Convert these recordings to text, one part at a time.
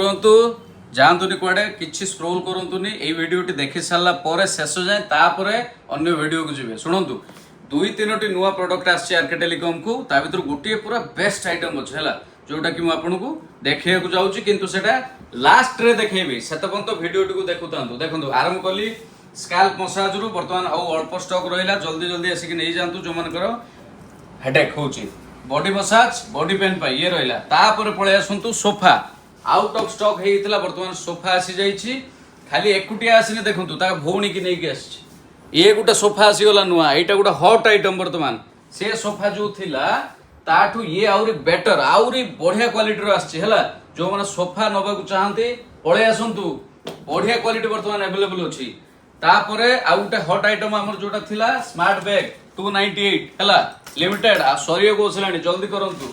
करंतु जातुनि कुआडे किछि स्क्रोल करंतुनि एई भिडियोटी देखि सारला परे शेष जाए तापरे अन्य भिडियो को जिवे सुनंतु दुई तीनोटी नुआ प्रोडक्ट आछि आरके टेलीकॉम को ता भितर गोटे पूरा बेस्ट आइटम अछि हला जोटा कि मु आपनको देखिया को जाउछि किंतु सेटा लास्ट रे देखैबी सेतपन तो भिडियोटी को देखुतांतु देखंतु आरंभ कली स्कैल्प मसाज रु वर्तमान आउ अल्प स्टॉक रहिला जल्दी जल्दी आसिक नै जानतु जो मन करो हेडेक होछि बॉडी मसाज बॉडी पेन पाई ये रहिला तापर पळे आसंतु सोफा आउट ऑफ स्टॉक हेइतला वर्तमान सोफा आसी जाईछि खाली एकुटिया आसिने देखंतु ता भौणी की नै के आछि ये गुटा सोफा आसी गला नुआ एटा गुटा हॉट आइटम वर्तमान से सोफा जो थिला ताठू ये आउरी बेटर आउरी बढ़िया क्वालिटी रो आछि हला जो माने सोफा नबा को चाहंती पळे आसंतु बढ़िया क्वालिटी वर्तमान अवेलेबल अछि तापरे आउटे हॉट आइटम हमर जोटा थिला स्मार्ट बैग 298 हला लिमिटेड आ सरियो को छलानी जल्दी करंतु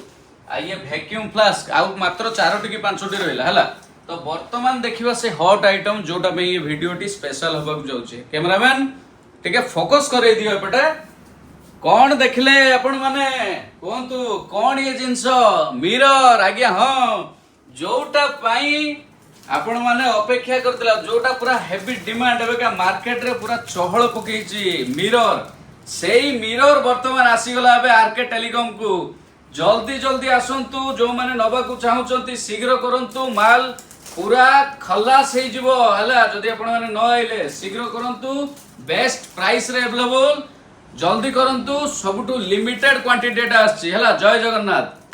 आ ये वैक्यूम फ्लास्क आ मात्र 4टी की 5टी रहला हला तो वर्तमान देखिबा से हॉट आइटम जोटा में ये वीडियोटी स्पेशल होबा को जाउछे कैमरामैन ठीक है फोकस करे दियो एपटे कौन देखले आपण माने कोंतु कौन ये जिंस मिरर आज्ञा हां जोटा पाई आपण माने अपेक्षा करतला जोटा पूरा हेवी डिमांड एबे का मार्केट रे पूरा चहल पकेची मिरर सेई मिरर वर्तमान आसी गला एबे आरके टेलीकॉम को जल्दी जल्दी आसंतु जो माने नबा को चाहुचंती शीघ्र करंतु माल पूरा खलास हे जिवो हला जदी आपण माने न आइले शीघ्र करंतु बेस्ट प्राइस रे अवेलेबल जल्दी करंतु सबटू लिमिटेड क्वांटिटी आछि हला जय जगन्नाथ।